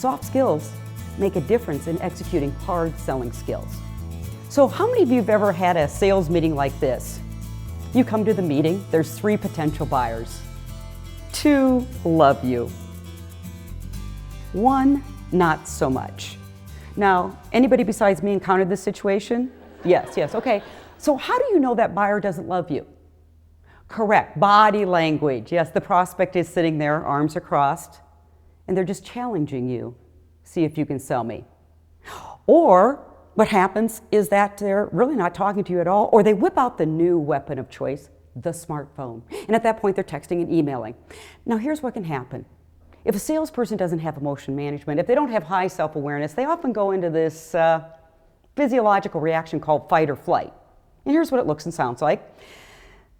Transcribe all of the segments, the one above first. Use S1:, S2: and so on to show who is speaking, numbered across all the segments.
S1: soft skills make a difference in executing hard selling skills. So how many of you have ever had a sales meeting like this? You come to the meeting, there's 3 potential buyers. 2 love you. 1, not so much. Now, anybody besides me encountered this situation? Yes, okay. So how do you know that buyer doesn't love you? Correct, body language. Yes, the prospect is sitting there, arms are crossed, and they're just challenging you. See if you can sell me. Or what happens is that they're really not talking to you at all, or they whip out the new weapon of choice, the smartphone. And at that point, they're texting and emailing. Now, here's what can happen. If a salesperson doesn't have emotion management, if they don't have high self-awareness, they often go into this physiological reaction called fight or flight. And here's what it looks and sounds like.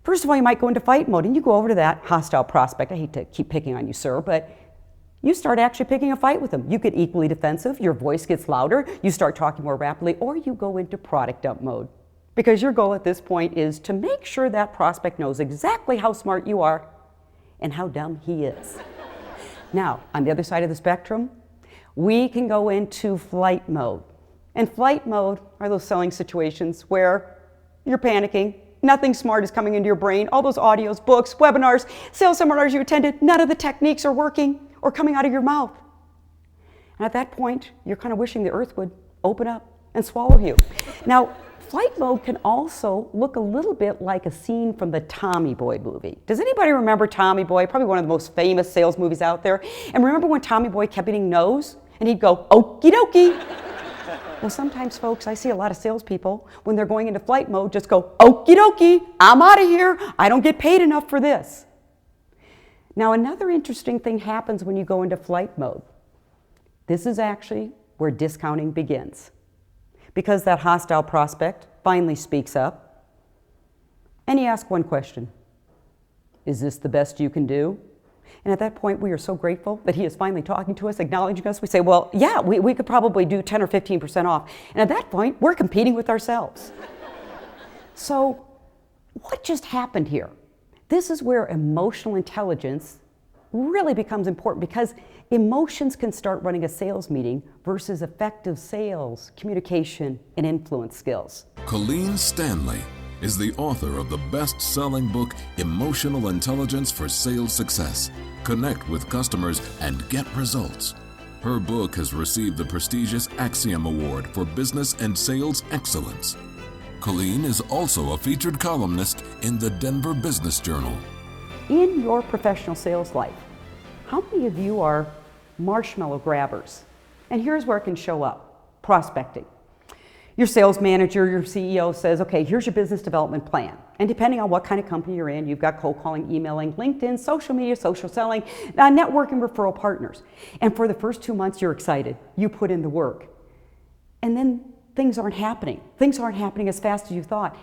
S1: First of all, you might go into fight mode and you go over to that hostile prospect. I hate to keep picking on you, sir, but you start actually picking a fight with them. You get equally defensive, your voice gets louder, you start talking more rapidly, or you go into product dump mode. Because your goal at this point is to make sure that prospect knows exactly how smart you are and how dumb he is. Now, on the other side of the spectrum, we can go into flight mode. And flight mode are those selling situations where you're panicking, nothing smart is coming into your brain, all those audios, books, webinars, sales seminars you attended, none of the techniques are working or coming out of your mouth. And at that point, you're kind of wishing the earth would open up and swallow you. Now, flight mode can also look a little bit like a scene from the Tommy Boy movie. Does anybody remember Tommy Boy? Probably one of the most famous sales movies out there. And remember when Tommy Boy kept getting no's? And he'd go, okie dokie. Well, sometimes, folks, I see a lot of salespeople, when they're going into flight mode, just go, okie dokie, I'm out of here. I don't get paid enough for this. Now, another interesting thing happens when you go into flight mode. This is actually where discounting begins. Because that hostile prospect finally speaks up, and he asks one question. Is this the best you can do? And at that point, we are so grateful that he is finally talking to us, acknowledging us. We say, well, yeah, we could probably do 10 or 15% off. And at that point, we're competing with ourselves. So what just happened here? This is where emotional intelligence really becomes important, because emotions can start running a sales meeting versus effective sales, communication, and influence skills.
S2: Colleen Stanley is the author of the best-selling book, Emotional Intelligence for Sales Success. Connect with customers and get results. Her book has received the prestigious Axiom Award for Business and Sales Excellence. Colleen is also a featured columnist in the Denver Business Journal.
S1: In your professional sales life, how many of you are marshmallow grabbers? And here's where it can show up: prospecting. Your sales manager, your CEO says, okay, here's your business development plan. And depending on what kind of company you're in, you've got cold calling, emailing, LinkedIn, social media, social selling, networking, referral partners. And for the first 2 months, you're excited. You put in the work. And then things aren't happening. Things aren't happening as fast as you thought.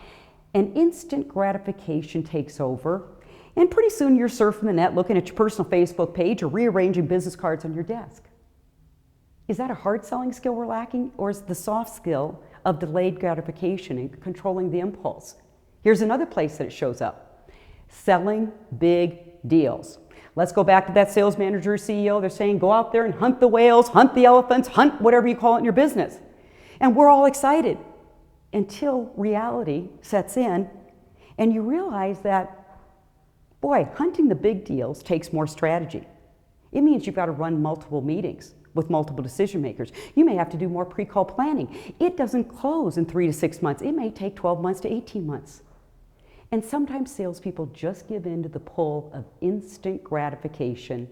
S1: And instant gratification takes over. And pretty soon you're surfing the net, looking at your personal Facebook page or rearranging business cards on your desk. Is that a hard selling skill we're lacking, or is it the soft skill of delayed gratification and controlling the impulse? Here's another place that it shows up: selling big deals. Let's go back to that sales manager or CEO. They're saying, go out there and hunt the whales, hunt the elephants, hunt whatever you call it in your business. And we're all excited until reality sets in and you realize that, boy, hunting the big deals takes more strategy. It means you've got to run multiple meetings with multiple decision makers. You may have to do more pre-call planning. It doesn't close in 3 to 6 months. It may take 12 months to 18 months. And sometimes salespeople just give in to the pull of instant gratification.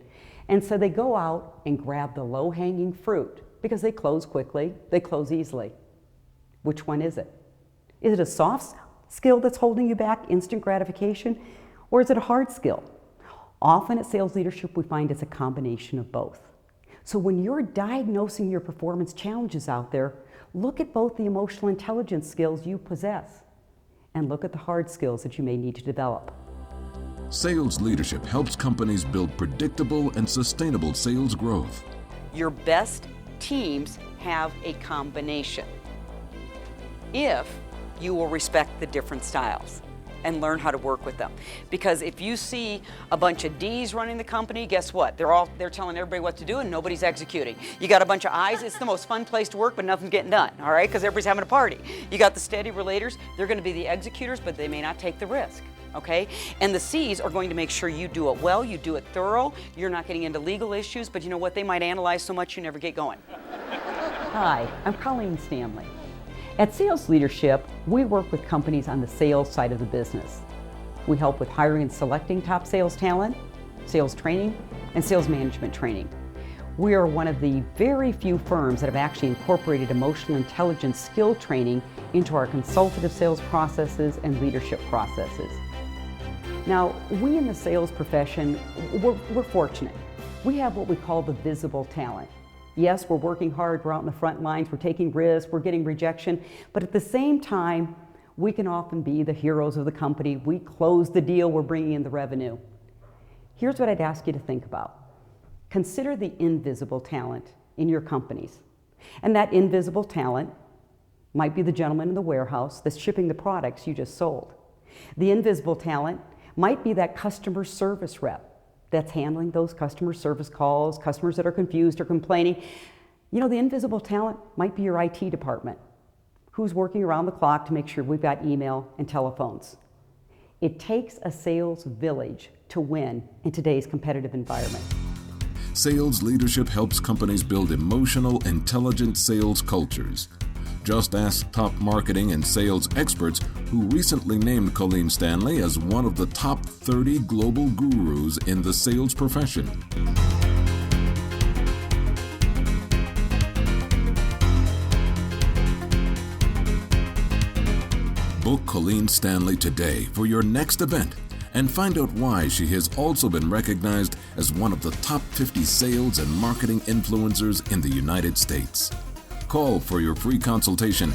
S1: And so they go out and grab the low-hanging fruit because they close quickly, they close easily. Which one is it? Is it a soft skill that's holding you back, instant gratification, or is it a hard skill? Often at sales leadership, we find it's a combination of both. So when you're diagnosing your performance challenges out there, look at both the emotional intelligence skills you possess and look at the hard skills that you may need to develop.
S2: Sales leadership helps companies build predictable and sustainable sales growth.
S1: Your best teams have a combination if you will respect the different styles. and learn how to work with them. Because if you see a bunch of D's running the company, guess what? They're telling everybody what to do and nobody's executing. You got a bunch of I's, it's the most fun place to work, but nothing's getting done, all right? Because everybody's having a party. You got the steady relators, they're going to be the executors, but they may not take the risk. Okay? And the C's are going to make sure you do it well, you do it thorough, you're not getting into legal issues, but you know what? They might analyze so much you never get going. Hi, I'm Colleen Stanley. At Sales Leadership, we work with companies on the sales side of the business. We help with hiring and selecting top sales talent, sales training, and sales management training. We are one of the very few firms that have actually incorporated emotional intelligence skill training into our consultative sales processes and leadership processes. Now, we in the sales profession, we're fortunate. We have what we call the visible talent. Yes, we're working hard, we're out in the front lines, we're taking risks, we're getting rejection, but at the same time, we can often be the heroes of the company. We close the deal, we're bringing in the revenue. Here's what I'd ask you to think about. Consider the invisible talent in your companies. And that invisible talent might be the gentleman in the warehouse that's shipping the products you just sold. The invisible talent might be that customer service rep that's handling those customer service calls, customers that are confused or complaining. You know, the invisible talent might be your IT department, who's working around the clock to make sure we've got email and telephones. It takes a sales village to win in today's competitive environment.
S2: Sales leadership helps companies build emotional, intelligent sales cultures. Just ask top marketing and sales experts who recently named Colleen Stanley as one of the top 30 global gurus in the sales profession. Book Colleen Stanley today for your next event and find out why she has also been recognized as one of the top 50 sales and marketing influencers in the United States. Call for your free consultation